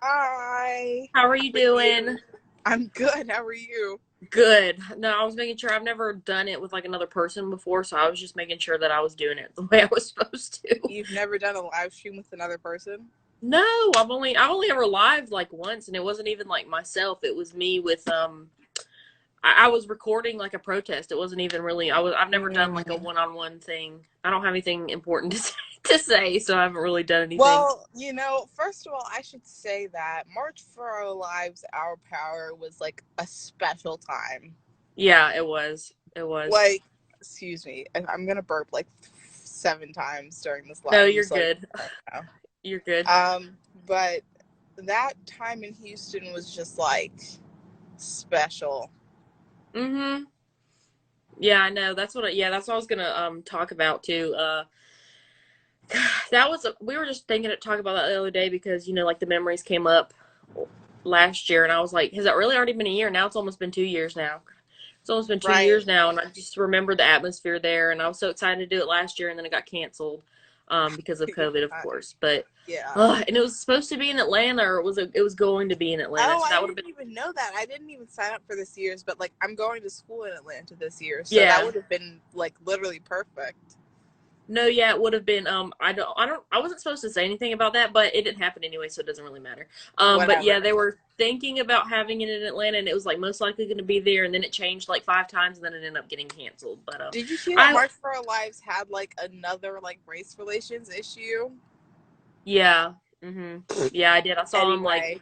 Hi. How are you How are doing? you? I'm good. How are you? Good. No, I was making sure I've never done it with like another person before, so I was just making sure that I was doing it the way I was supposed to. You've never done a live stream with another person? No, I've only ever lived like once, and it wasn't even like myself. It was me with I was recording like a protest. It wasn't even really I've never done like a Mm. one-on-one thing. I don't have anything important to say, so I haven't really done anything. Well, first of all, I should say that March for Our Lives, Our Power was like a special time. Yeah, it was. It was. Like, excuse me, I'm gonna burp like 7 times during this No, live. I'm you're just like, good. oh. You're good. But that time in Houston was just like special. Mhm. Yeah, I know. That's what I was gonna talk about too. That was we were just thinking of talking about that the other day because like the memories came up last year, and I was like, has that really already been a year? Now it's almost been 2 years now. It's almost been two Right. years now, and I just remember the atmosphere there, and I was so excited to do it last year, and then it got canceled because of COVID, of course. But Yeah. and it was supposed to be in Atlanta, or it was going to be in Atlanta, Oh, so I that would have been didn't even know that. I didn't even sign up for this year's, but like I'm going to school in Atlanta this year, so that yeah. would have been like literally perfect. No, yeah, it would have been. I wasn't supposed to say anything about that, but it didn't happen anyway, so it doesn't really matter. But yeah, Whatever. they were thinking about having it in Atlanta, and it was like most likely going to be there, and then it changed like 5 times, and then it ended up getting canceled. But Did you see that I March for Our Lives had like another like race relations issue? yeah, yeah, I did. Anyway,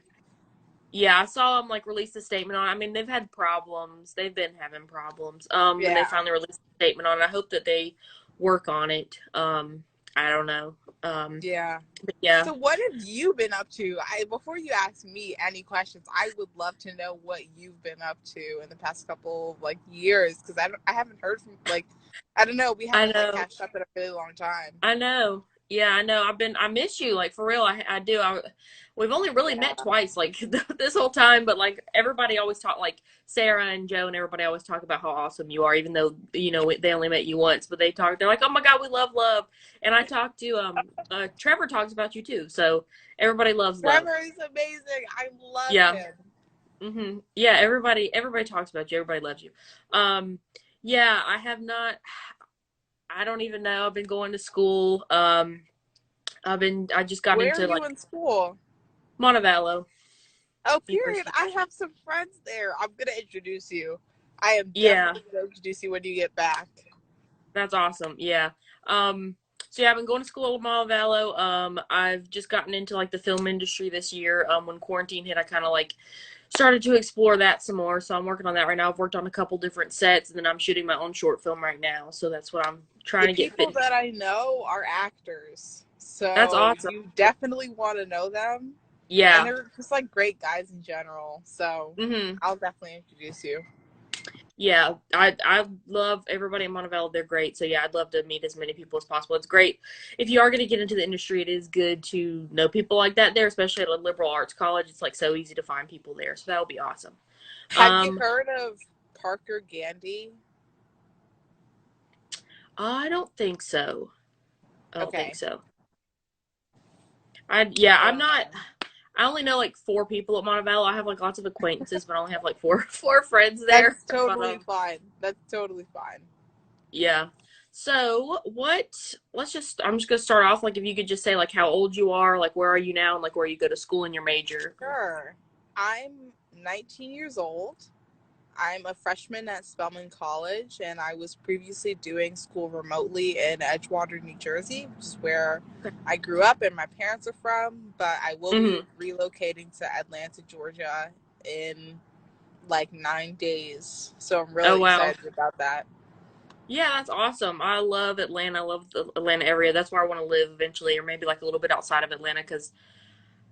I saw them like release a statement on. I mean, they've had problems. They've been having problems. And they yeah. finally released a statement on it. I hope that they work on it. I don't know. Yeah. But yeah. So what have you been up to? I Before you ask me any questions, I would love to know what you've been up to in the past couple of like years because I haven't heard from like I don't know, we I haven't like know. catched up in a really long time. I know. Yeah, I know. I miss you, like for real. I do. We've only really Yeah. met twice, like this whole time. But like everybody always talk, like Sarah and Joe and everybody always talk about how awesome you are, even though they only met you once. But they talk. They're like, oh my god, we love love. And I talked to Trevor talks about you too. So everybody loves love. Trevor is amazing. I love Yeah. him. Yeah. Everybody talks about you. Everybody loves you. Um. Yeah. I have not. I don't even know. I've been going to school. I just got Where are into you like in school? Montevallo Oh, period. University. I have some friends there. I'm gonna introduce you. I am Yeah, definitely gonna introduce you when you get back. that's awesome. Yeah. Um, so yeah, I've been going to school at Montevallo. I've just gotten into like the film industry this year. When quarantine hit, I kind of like started to explore that some more. So I'm working on that right now. I've worked on a couple different sets, and then I'm shooting my own short film right now. So that's what I'm trying The to get people fit. that I know are actors, That's so awesome. you definitely want to know them. And Yeah. they're just like great guys in general. So hmm I'll definitely introduce you. Yeah, I love everybody in Montevallo. They're great. So yeah, I'd love to meet as many people as possible. It's great if you are going to get into the industry. It is good to know people like that there, especially at a liberal arts college. It's like so easy to find people there. So that would be awesome. Have you Um, heard of Parker Gandy? I don't think so. I don't think Okay. so. I'm not. Um, I only know like 4 people at Montevallo. I have like lots of acquaintances, but I only have like four four friends there. that's But totally fine. That's totally fine. yeah. So I'm just gonna start off like if you could just say like how old you are, like where are you now, and like where you go to school and your major. Sure. I'm 19 years old. I'm a freshman at Spelman College, and I was previously doing school remotely in Edgewater, New Jersey, which is where Okay. I grew up and my parents are from. But I will be hmm relocating to Atlanta, Georgia in like 9 days. So I'm Oh really wow. excited about that. Yeah, that's awesome. I love Atlanta. I love the Atlanta area. That's where I want to live eventually, or maybe like a little bit outside of Atlanta because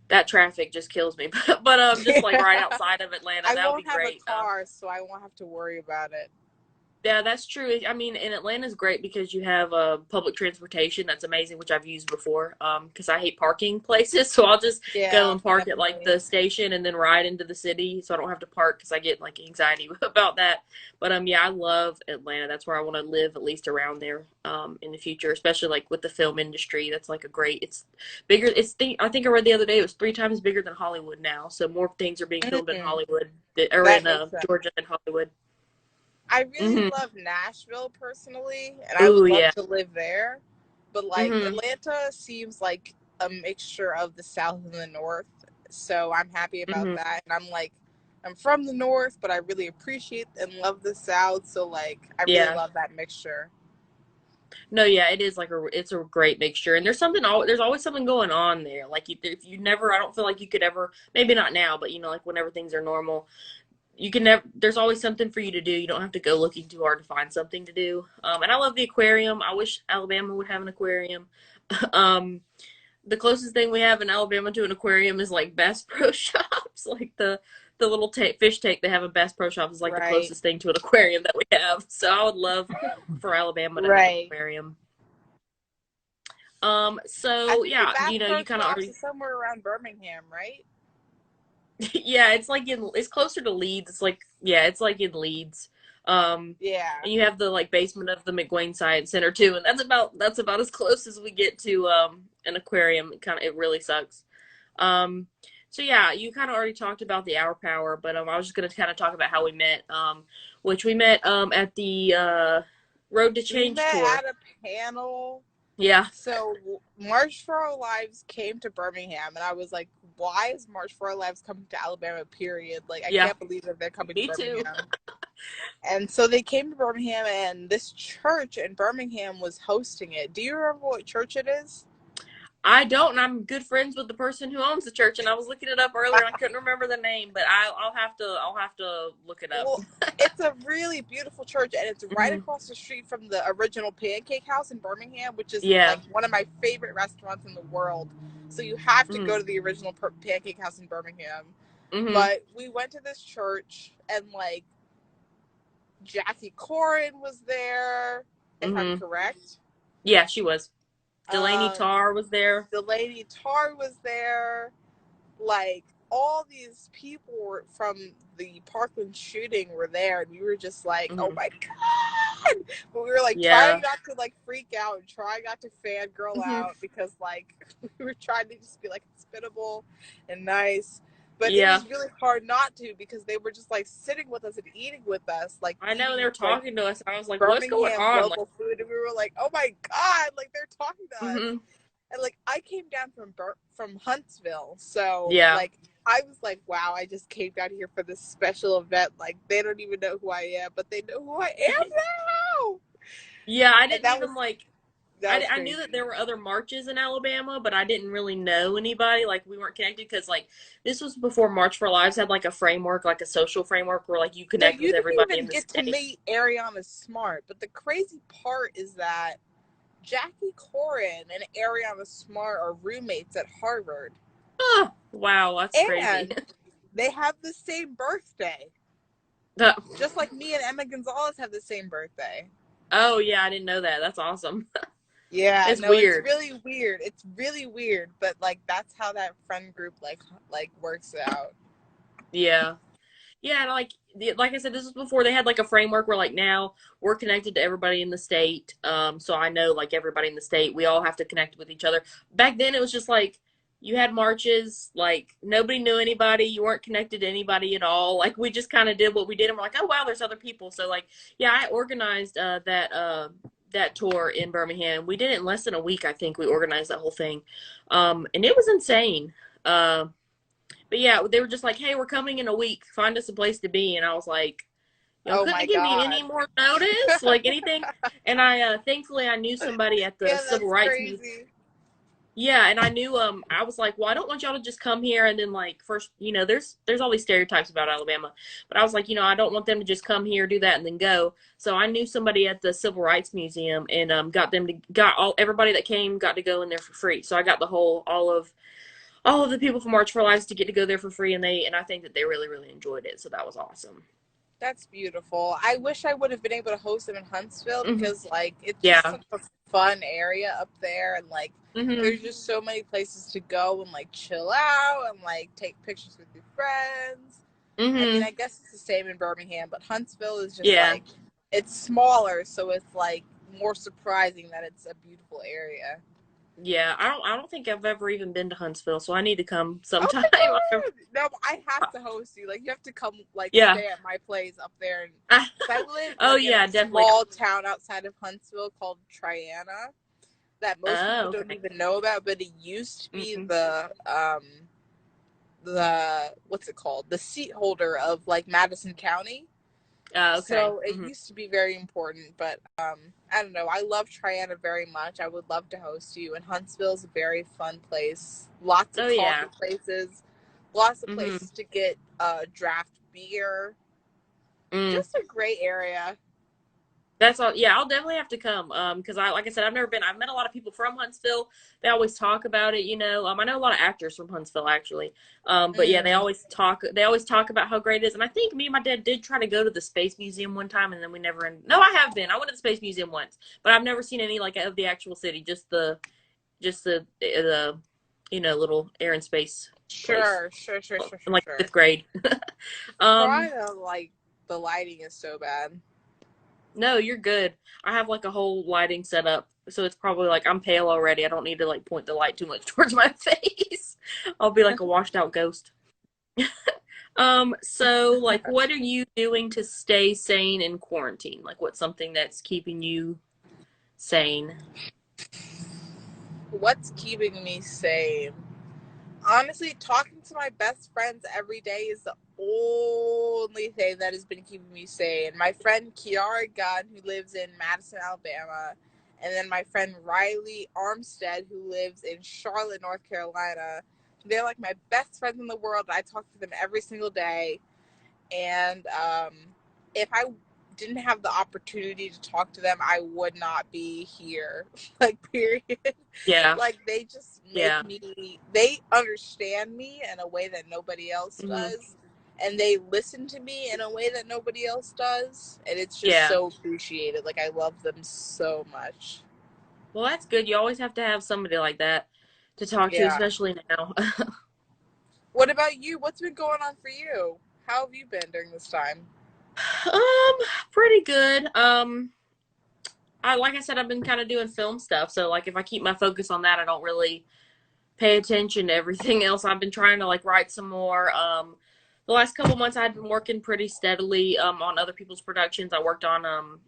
that traffic just kills me. But just like right outside of Atlanta, I that would be won't have a great. car, so I won't have to worry about it. Yeah, that's true. I mean, and Atlanta's great because you have public transportation that's amazing, which I've used before. Because I hate parking places, so I'll just go Yeah, and park at like definitely. the station and then ride into the city, so I don't have to park because I get like anxiety about that. But yeah, I love Atlanta. That's where I want to live, at least around there in the future, especially like with the film industry. That's like a great. It's bigger. I think I read the other day it was 3 times bigger than Hollywood now. So more things are being filmed in Mm, Hollywood or that in makes sense. Georgia than Hollywood. I really Hmm. love Nashville personally, and I Ooh, would love yeah. to live there. But like Hmm. Atlanta seems like a mixture of the South and the North. So I'm happy about Hmm. that. And I'm like, I'm from the North, but I really appreciate and love the South. So like, I really Yeah. love that mixture. No, yeah, it is like it's a great mixture, and there's always something going on there. Like if you never, I don't feel like you could ever, maybe not now, but like whenever things are normal, you can never. There's always something for you to do. You don't have to go looking too hard to find something to do. And I love the aquarium. I wish Alabama would have an aquarium. um, the closest thing we have in Alabama to an aquarium is like Bass Pro Shops, like the little fish tank they have in Bass Pro Shops is like the Right. closest thing to an aquarium that we have. So I would love for Alabama to have an Right. aquarium. I So think the yeah, Bass Pro you kind of Shops already, is somewhere around Birmingham, right? yeah, it's closer to Leeds. It's like, yeah, it's like in Leeds. Um, Yeah. and you have the like basement of the McWayne Science Center too, and that's about as close as we get to an aquarium. It really sucks. Um, so yeah, you kind of already talked about the Hour Power, but I was just gonna kind of talk about how we met. Which we met at the Road to We Change met tour. at a panel. Yeah. So March for Our Lives came to Birmingham, and I was like, "Why is March for Our Lives coming to Alabama? Period. Like, I Yeah, can't believe that they're coming to me too. Birmingham." And so they came to Birmingham, and this church in Birmingham was hosting it. Do you remember what church it is? I don't, and I'm good friends with the person who owns the church, and I was looking it up earlier, and I couldn't remember the name, but I'll have to look it up. Well, it's a really beautiful church, and it's right Hmm. across the street from the original Pancake House in Birmingham, which is Yeah. like one of my favorite restaurants in the world. So you have to Hmm. go to the original Pancake House in Birmingham. Hmm. But we went to this church, and like Jackie Corin was there, if I'm Hmm. correct. Yeah, she was. Delaney Um, Tarr was there. Delaney Tarr was there. Like all these people were from the Parkland shooting were there, and we were just like, "Oh Hmm. my god!" But we were like trying Yeah. not to like freak out and trying not to fangirl Hmm. out because like we were trying to just be like hospitable and nice. But it Yeah. was really hard not to because they were just like sitting with us and eating with us, like I know they eating were like talking to us, and I was like, "What's going Birmingham on?" Like, local food, and we were like, "Oh my god!" Like they're talking to us, hmm. and like I came down from Huntsville, so Yeah. like I was like, "Wow, I just came down here for this special event." Like they don't even know who I am, but they know who I am now, Yeah, I and didn't even like. that was I knew that crazy. there were other marches in Alabama, but I didn't really know anybody. Like we weren't connected because like this was before March for Lives had like a framework, like a social framework where like you No, connect with you didn't everybody even in the get to state. meet Ariana Smart, but the crazy part is that Jackie Corin and Ariana Smart are roommates at Harvard, Oh, wow, that's crazy. and they have the same birthday, That- just like me and Emma Gonzalez have the same birthday. oh yeah, I didn't know that. That's awesome. Yeah, It's no, it's weird. really weird. It's really weird, but like that's how that friend group like works out. Yeah. Yeah, and like I said, this was before they had like a framework where like now we're connected to everybody in the state. So I know like everybody in the state, we all have to connect with each other. Back then it was just like you had marches, like nobody knew anybody, you weren't connected to anybody at all. Like we just kind of did what we did and we're like, "Oh wow, there's other people." So like yeah, I organized that tour in Birmingham. We did it in less than a week, I think we organized that whole thing. And it was insane. Uh but yeah, they were just like, "Hey, we're coming in a week. Find us a place to be." And I was like, "Y'all Oh my couldn't give me god. any more notice, like anything." And I thankfully I knew somebody at the Yeah, Civil that's Rights Museum. crazy. Yeah, and I knew I was like, "Well, I don't want y'all to just come here and then like first, there's all these stereotypes about Alabama." But I was like, I don't want them to just come here, do that and then go. So I knew somebody at the Civil Rights Museum and got them to got all everybody that came got to go in there for free. So I got the whole all of the people from March for Lives to get to go there for free, and I think that they really really enjoyed it. So that was awesome. That's beautiful. I wish I would have been able to host them in Huntsville Hmm. because like it's just Yeah. such a fun area up there and like Hmm. there's just so many places to go and like chill out and like take pictures with your friends. I mean, Hmm. I guess it's the same in Birmingham, but Huntsville is just Yeah. like it's smaller, so it's like more surprising that it's a beautiful area. Yeah. I don't think I've ever even been to Huntsville, so I need to come Oh sometime. my god! No, I have to host you. Like you have to come, like Yeah. stay at my place up there. And because I live Oh like in a yeah, definitely. small town outside of Huntsville called Triana that most Oh, people don't okay. even know about, but it used to be Mm-mm. the what's it called? The seat holder of like Madison County. Okay. So it Hmm. used to be very important, but I don't know. I love Triana very much. I would love to host you. And Huntsville's a very fun place. Lots of Oh coffee yeah. places, lots of Hmm. places to get draft beer. Mm. Just a great area. That's all. Yeah, I'll definitely have to come. Because like I said, I've never been. I've met a lot of people from Huntsville. They always talk about it. I know a lot of actors from Huntsville actually. But yeah, Mm. They always talk about how great it is. And I think me and my dad did try to go to the Space Museum one time, and then we never. No, I have been. I went to the Space Museum once, but I've never seen any like of the actual city. Just the little air and space place Sure, sure, sure, sure, in sure, like sure. fifth grade. um, Sorry that like the lighting is so bad. No, you're good. I have like a whole lighting set up, so it's probably like I'm pale already. I don't need to like point the light too much towards my face. I'll be like a washed out ghost. So like what are you doing to stay sane in quarantine? Like what's something that's keeping you sane? What's keeping me sane? Honestly, talking to my best friends every day is the only thing that has been keeping me sane. My friend Kiara Gunn, who lives in Madison, Alabama, and then my friend Riley Armstead, who lives in Charlotte, North Carolina. They're like my best friends in the world. I talk to them every single day. And if I didn't have the opportunity to talk to them, I would not be here. Like, period. Yeah. Like, they just make Yeah. me, they understand me in a way that nobody else Hmm. does. And they listen to me in a way that nobody else does. And it's just Yeah. so appreciated. Like, I love them so much. Well, that's good. You always have to have somebody like that to talk to, Yeah. especially now. What about you? What's been going on for you? How have you been during this time? Um, Pretty good. Like I said, I've been kind of doing film stuff, so like if I keep my focus on that, I don't really pay attention to everything else. I've been trying to like write some more. The last couple months, I'd been working pretty steadily on other people's productions. I worked on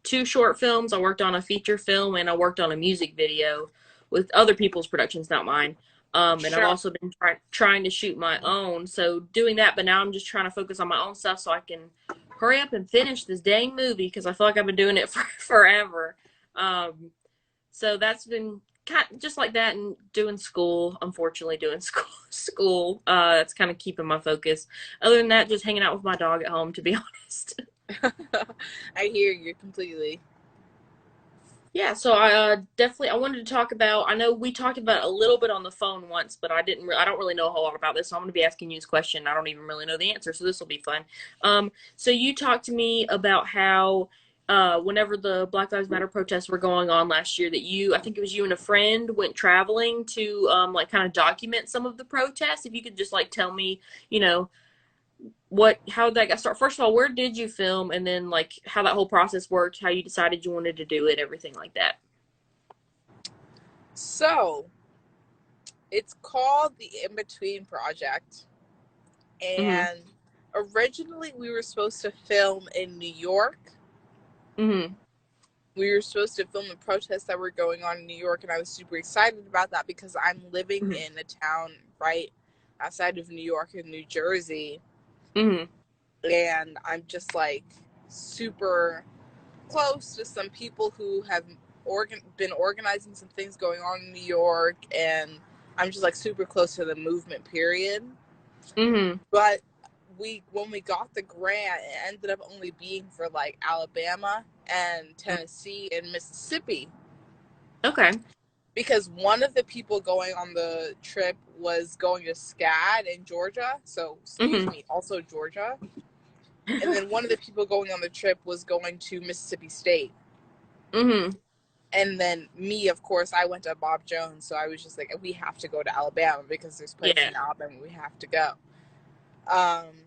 two short films. I worked on a feature film, and I worked on a music video with other people's productions, not mine. And I've Sure. also been trying to shoot my own. So doing that, but now I'm just trying to focus on my own stuff so I can hurry up and finish this dang movie because I feel like I've been doing it for forever. Um, so that's been kind of just like that, and doing school. Unfortunately, doing school. School. That's kind of keeping my focus. Other than that, just hanging out with my dog at home. To be honest. I hear you completely. Yeah, so I wanted to talk about. I know we talked about it a little bit on the phone once, but I don't really know a whole lot about this, so I'm going to be asking you this question. I don't even really know the answer, so this will be fun. So you talked to me about how whenever the Black Lives Matter protests were going on last year, that I think it was you and a friend went traveling to like kind of document some of the protests. If you could just like tell me, you know, how that got started. First of all, where did you film, and then like how that whole process worked, how you decided you wanted to do it, everything like that. So, it's called the In Between Project. Mhm. And originally, we were supposed to film in New York. Mhm. We were supposed to film the protests that were going on in New York. And I was super excited about that because I'm living Mhm. in a town right outside of New York in New Jersey. Mhm. And I'm just like super close to some people who have been organizing some things going on in New York, and I'm just like super close to the movement. Period. Mhm. But when we got the grant, it ended up only being for like Alabama and Tennessee and Mississippi Okay. because one of the people going on the trip was going to SCAD in Georgia. So excuse Mhm. me, also Georgia. And then one of the people going on the trip was going to Mississippi State. Mhm. And then me, of course, I went to Bob Jones, so I was just like, we have to go to Alabama because there's places Yeah. in Alabama we have to go. Um,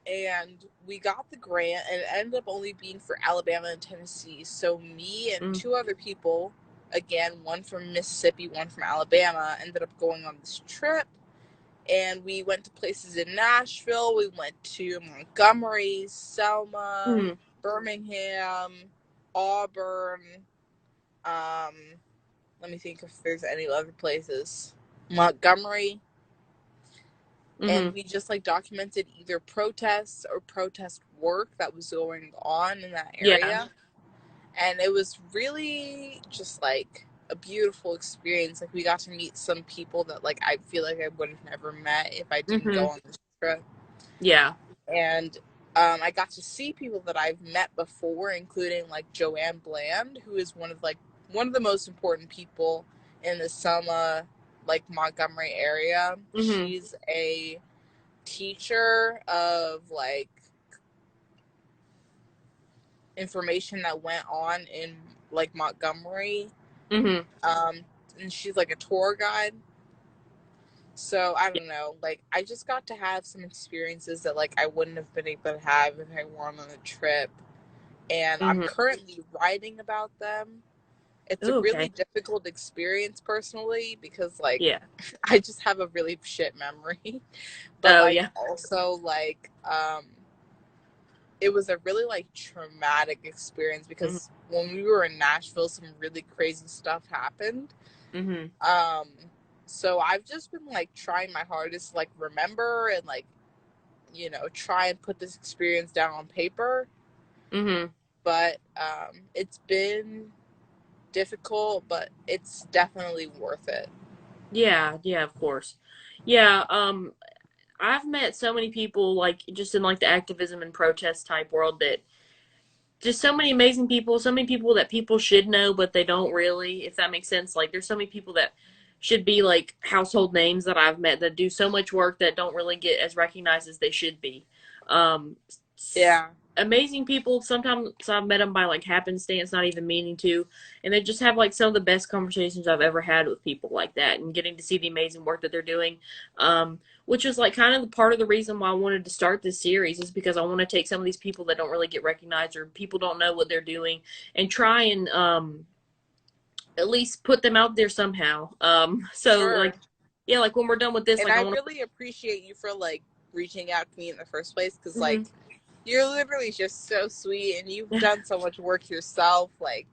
and we got the grant, and it ended up only being for Alabama and Tennessee. So me and Mm. two other people, again, one from Mississippi, one from Alabama, ended up going on this trip. And we went to places in Nashville. We went to Montgomery, Selma, Mhm. Birmingham, Auburn. Um, Let me think if there's any other places. Montgomery. And Mhm. we just like documented either protests or protest work that was going on in that Yeah. area. And it was really just like a beautiful experience. Like we got to meet some people that like I feel like I would have never met if I didn't go Mhm. on this trip. Yeah. And I got to see people that I've met before, including like Joanne Bland, who is one of the most important people in the Selma, like Montgomery area. Mhm. She's a teacher of like information that went on in like Montgomery. Mhm. Um, and she's like a tour guide. So I don't know, like I just got to have some experiences that like I wouldn't have been able to have if I weren't on a trip. And I'm Mhm. currently writing about them. It's a Ooh, really okay. difficult experience personally because like Yeah. I just have a really shit memory. But Oh, like yeah. also like it was a really like traumatic experience Mhm. because when we were in Nashville some really crazy stuff happened. Mhm. Um so I've just been like trying my hardest to like remember and like try and put this experience down on paper, Mhm. but it's been difficult, but it's definitely worth it. Yeah, yeah, of course. Yeah, I've met so many people like just in like the activism and protest type world that just so many amazing people, so many people that people should know but they don't really, if that makes sense. Like there's so many people that should be like household names that I've met that do so much work that don't really get as recognized as they should be. Um Yeah. Amazing people. Sometimes I've met them by like happenstance, not even meaning to, and they just have like some of the best conversations I've ever had with people like that, and getting to see the amazing work that they're doing, which is like kind of the part of the reason why I wanted to start this series is because I want to take some of these people that don't really get recognized or people don't know what they're doing and try and at least put them out there somehow. So Sure. like yeah, like when we're done with this, And like I I want really appreciate you for like reaching out to me in the first place because to. like you're literally just so sweet and you've done so much work yourself. Like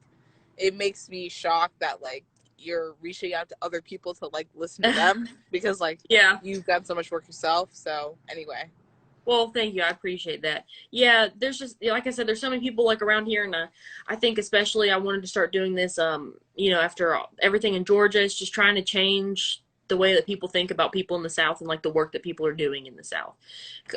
it makes me shocked that like you're reaching out to other people to like listen to them because like Yeah. you've done so much work yourself. So anyway. Well, thank you. I appreciate that. Yeah, there's just like I said, there's so many people like around here, and I think especially I wanted to start doing this. After everything in Georgia, it's just trying to change the way that people think about people in the South and like the work that people are doing in the South.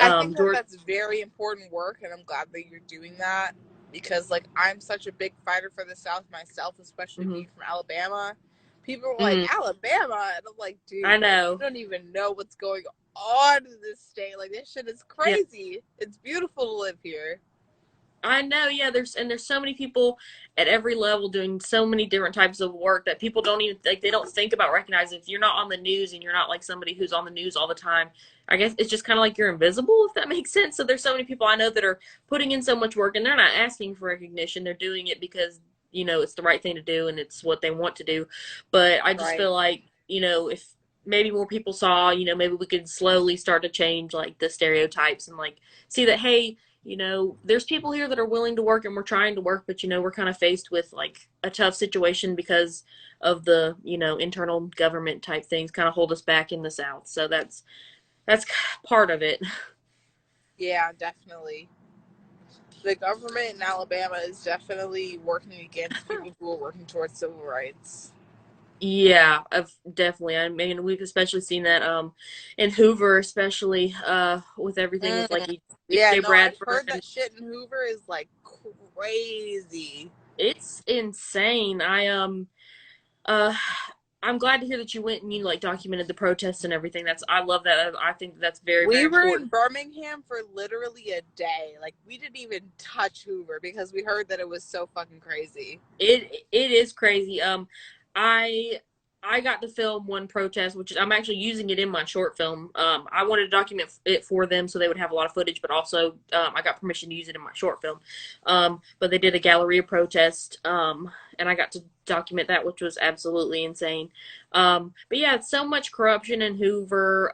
I think that Georgia. that's very important work, and I'm glad that you're doing that because, like, I'm such a big fighter for the South myself, especially Hmm. being from Alabama. People are like, Hmm. Alabama, and I'm like, I dude, like, you know. don't even know what's going on in this state. Like, this shit is Yeah. crazy. It's beautiful to live here. I know, yeah. There's so many people at every level doing so many different types of work that people don't even like. They don't think about recognizing. If you're not on the news and you're not like somebody who's on the news all the time, I guess it's just kind of like you're invisible, if that makes sense. So there's so many people I know that are putting in so much work and they're not asking for recognition. They're doing it because it's the right thing to do and it's what they want to do. But I just Right. feel like if maybe more people saw, maybe we could slowly start to change like the stereotypes and like see that hey, there's people here that are willing to work and we're trying to work, but we're kind of faced with like a tough situation because of the, internal government type things kind of hold us back in the South. So that's part of it. Yeah, definitely. The government in Alabama is definitely working against people who are working towards civil rights. Yeah, I've definitely. I mean, we've especially seen that in Hoover, especially with everything with like Mm. Yeah, EJ no, I've Bradford heard and that shit in Hoover is like crazy. it's insane. I uh I'm glad to hear that you went and you like documented the protests and everything. I love that. I think that's very, very We were in important. Birmingham for literally a day. Like, we didn't even touch Hoover because we heard that it was so fucking crazy. It is crazy. I I got to film one protest, which is I'm actually using it in my short film. I wanted to document it for them so they would have a lot of footage, but also I got permission to use it in my short film. But they did a Galleria protest, and I got to document that, which was absolutely insane. But yeah, it's so much corruption in Hoover.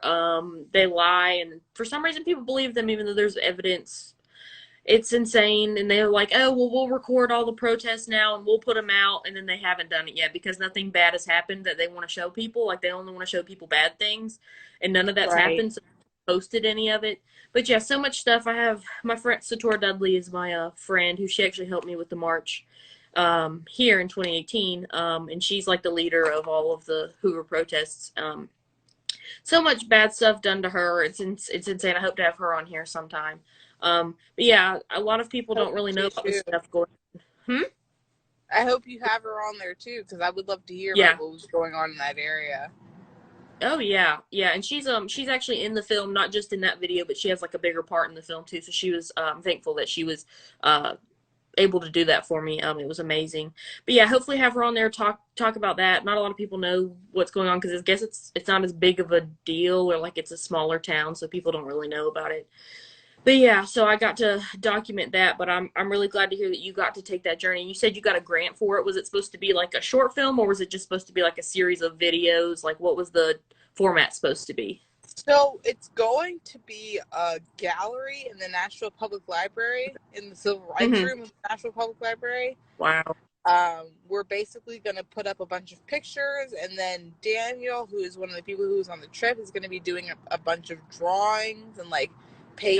They lie, and for some reason, people believe them, even though there's evidence. It's insane, and they're like, oh well, we'll record all the protests now and we'll put them out, and then they haven't done it yet because nothing bad has happened that they want to show people. Like, they only want to show people bad things, and none of that's Right. happened, so they posted any of it. But yeah, so much stuff. I have my friend Sator Dudley is my friend, who she actually helped me with the march here in 2018, and she's like the leader of all of the Hoover protests. So much bad stuff done to her. It's insane. I hope to have her on here sometime. But yeah, a lot of people I hope don't really know you about this too. stuff going. Hmm. I hope you have her on there too, because I would love to hear about Yeah. what was going on in that area. Oh yeah, yeah, and she's actually in the film, not just in that video, but she has like a bigger part in the film too. So she was thankful that she was uh able to do that for me. It was amazing. But yeah, hopefully have her on there talk about that. Not a lot of people know what's going on because I guess it's not as big of a deal, or like it's a smaller town, so people don't really know about it. But yeah, so I got to document that, but I'm really glad to hear that you got to take that journey. You said you got a grant for it. Was it supposed to be like a short film, or was it just supposed to be like a series of videos? Like, what was the format supposed to be? So it's going to be a gallery in the Nashville Public Library, in the Civil Rights Mm-hmm. Room of the Nashville Public Library. Wow. We're basically going to put up a bunch of pictures, and then Daniel, who is one of the people who's on the trip, is going to be doing a bunch of drawings and like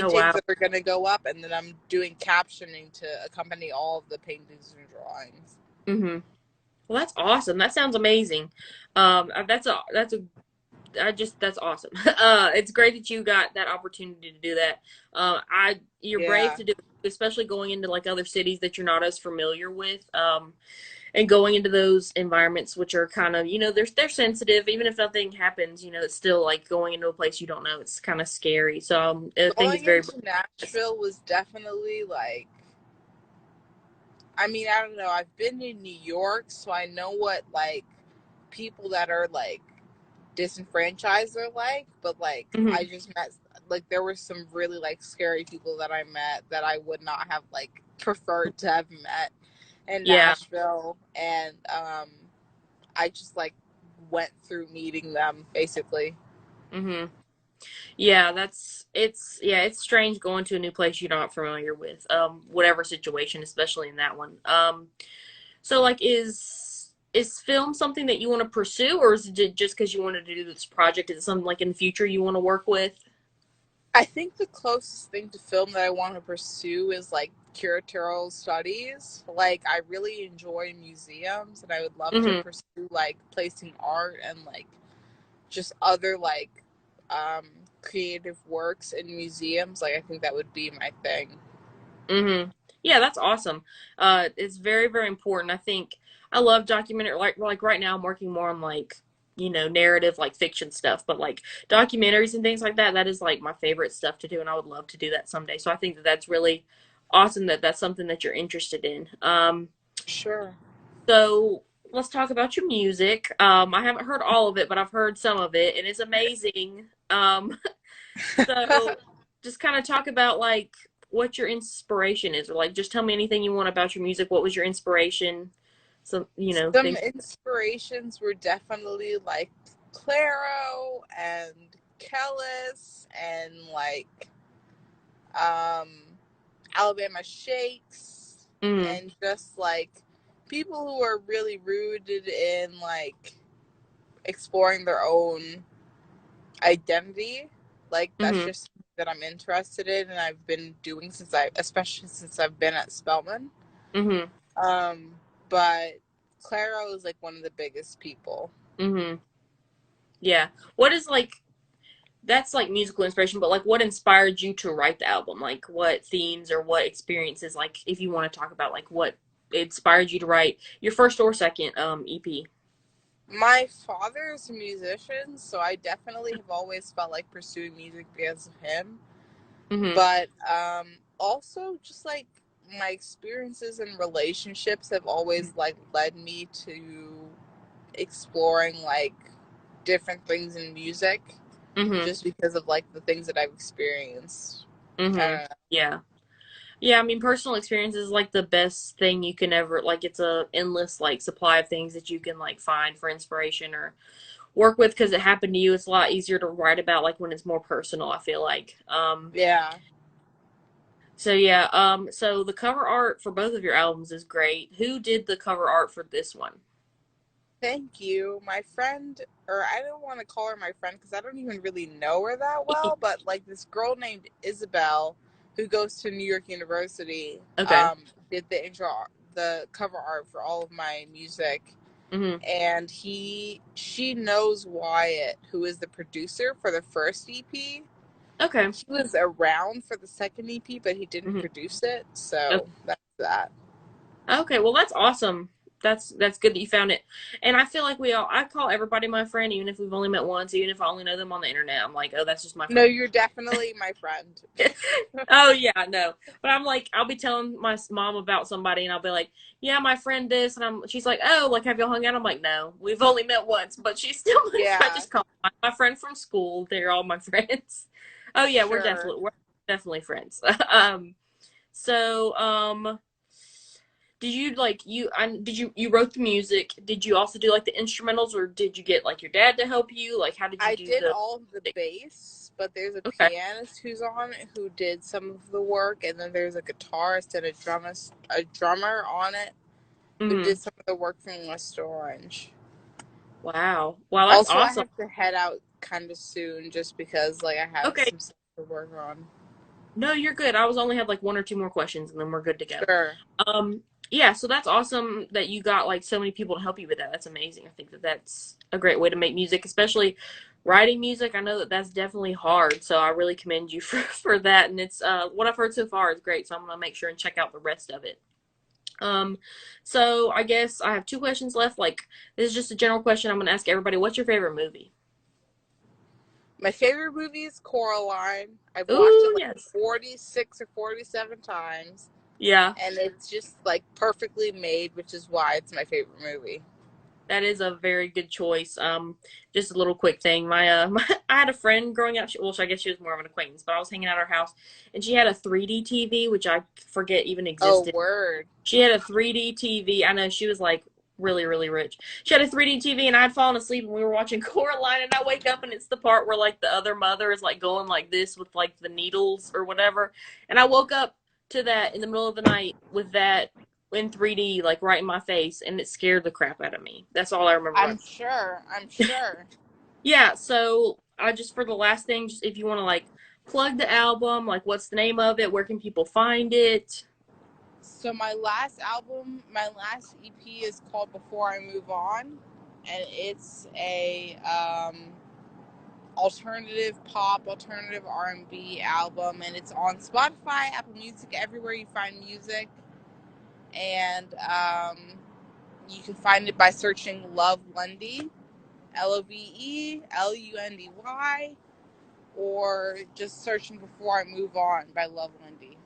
Oh paintings wow. that are going to go up, and then I'm doing captioning to accompany all of the paintings and drawings. Mm-hmm. Well, that's awesome. That sounds amazing. That's a that's awesome. It's great that you got that opportunity to do that. You're brave Yeah, to do it, especially going into like other cities that you're not as familiar with. And going into those environments, which are kind of, they're sensitive. Even if nothing happens, it's still like going into a place you don't know. It's kind of scary. So I think it's going very. into Nashville was definitely like, I mean, I don't know. I've been in New York, so I know what like people that are like disenfranchised are like, but like Mhm. I just met, like, there were some really like scary people that I met that I would not have like preferred to have met in Yeah. Nashville, and I just like went through meeting them basically. Hmm. Yeah, it's strange going to a new place you're not familiar with. Whatever situation, especially in that one. So like is film something that you want to pursue, or is it just because you wanted to do this project? Is it something like in the future you want to work with? I think the closest thing to film that I want to pursue is like curatorial studies. Like, I really enjoy museums, and I would love to Mm-hmm. pursue like placing art and like just other like um creative works in museums. Like, I think that would be my thing. Mm-hmm. Yeah, that's awesome. It's very, very important. I think I love documentary. Like right now, I'm working more on like narrative, like fiction stuff, but like documentaries and things like that. That is like my favorite stuff to do, and I would love to do that someday. So I think that that's really awesome that that's something that you're interested in. Sure. So let's talk about your music. I haven't heard all of it, but I've heard some of it, and it's amazing. So just kind of talk about like what your inspiration is, or like just tell me anything you want about your music. What was your inspiration? Some, Some things. inspirations were definitely like Claro and Kellis and like um Alabama Shakes, Mm, and just like people who are really rooted in like exploring their own identity. Like, that's mm-hmm, just something that I'm interested in, and I've been doing especially since I've been at Spelman. mm-hmm, Um, but Claro is like one of the biggest people. mm-hmm. Yeah. What is like that's like musical inspiration, but like what inspired you to write the album? Like what themes or what experiences? Like if you want to talk about like what inspired you to write your first or second EP. My father's a musician, so I definitely have always felt like pursuing music because of him. Mm-hmm. But also just like my experiences and relationships have always like led me to exploring like different things in music Mm-hmm. just because of like the things that I've experienced. I Mm-hmm. don't know. Yeah. Yeah, I mean, personal experience is like the best thing you can ever, like, it's a endless, like, supply of things that you can, like, find for inspiration or work with because it happened to you. It's a lot easier to write about, like, when it's more personal, I feel like. Yeah. So yeah, so the cover art for both of your albums is great. Who did the cover art for this one? Thank you. My friend, or I don't want to call her my friend because I don't even really know her that well, but like this girl named Isabel who goes to New York University, Okay. did the cover art for all of my music. Mhm. And she knows Wyatt, who is the producer for the first EP. Okay. He was around for the second EP, but he didn't Mhm. produce it, Okay. so that's that. Okay, well that's awesome. That's good that you found it. And I feel like I call everybody my friend, even if we've only met once, even if I only know them on the internet. I'm like, oh, that's just my No, friend. you're definitely my friend. Oh yeah, no. But I'm like, I'll be telling my mom about somebody, and I'll be like, yeah, my friend this, and she's like, oh, like have y'all hung out? I'm like, no, we've only met once, but she's still my friend. I Yeah, just call my friend from school. They're all my friends. Oh yeah, sure. we're definitely friends. So did you like did you wrote the music? Did you also do like the instrumentals, or did you get like your dad to help you? Like, how did you I do did the all of the bass, but there's a Okay. pianist who's on it who did some of the work, and then there's a guitarist and a drummer on it who Hmm. did some of the work from West Orange. Wow. Wow, that's Also, I awesome. have to head out kind of soon just because like I have Okay. some stuff to work on. No, you're good. I was only had like one or two more questions and then we're good to go. Sure. Um, yeah, so that's awesome that you got like so many people to help you with that. That's amazing. I think that that's a great way to make music, especially writing music. I know that that's definitely hard, so I really commend you for that. And it's what I've heard so far is great, so I'm gonna make sure and check out the rest of it. Um, so I guess I have two questions left. Like, this is just a general question I'm gonna ask everybody. What's your favorite movie? My favorite movie is Coraline. I've watched it Ooh, like yes. 46 or 47 times, Yeah. and it's just like perfectly made, which is why it's my favorite movie. That is a very good choice. Just a little quick thing. I had a friend growing up. Well, I guess she was more of an acquaintance, but I was hanging out at her house, and she had a 3D TV, which I forget even Oh, existed. word. She had a 3D TV. I know she was like really, really rich. She had a 3D TV, and I'd fallen asleep, and we were watching Coraline, and I wake up, and it's the part where like the other mother is like going like this with like the needles or whatever, and I woke up to that in the middle of the night with that in 3D, like right in my face, and it scared the crap out of me. That's all I remember I'm about. sure. I'm sure. Yeah, so I just for the last thing, just if you want to like plug the album, like what's the name of it, where can people find it? So my last EP is called Before I Move On, and it's a alternative pop, alternative R&B album, and it's on Spotify, Apple Music, everywhere you find music. And you can find it by searching Love Lundy, LOVELUNDY, or just searching Before I Move On by Love Lundy.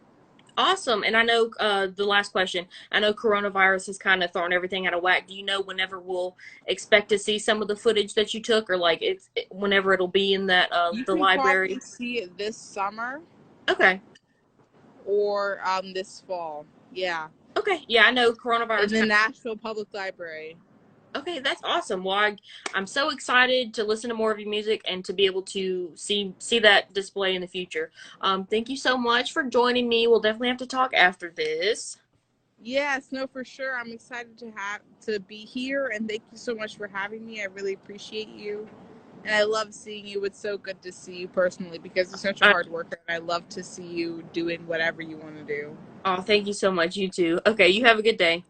Awesome. And I know the last question. I know coronavirus has kind of thrown everything out of whack. Do you know whenever we'll expect to see some of the footage that you took, or like whenever it'll be in that You the can probably library? see it this summer Okay. or this fall. Yeah, Okay. Yeah, I know in coronavirus the kind Nashville Public Library. Okay, that's awesome. Well, I'm so excited to listen to more of your music and to be able to see that display in the future. Thank you so much for joining me. We'll definitely have to talk after this. Yes, no, for sure. I'm excited to be here, and thank you so much for having me. I really appreciate you, and I love seeing you. It's so good to see you personally because you're such a I, hard worker, and I love to see you doing whatever you want to do. oh, thank you so much. You too. Okay, you have a good day.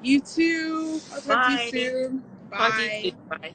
You too. I'll talk to you Bye. soon. Talk to you soon. Bye. Bye.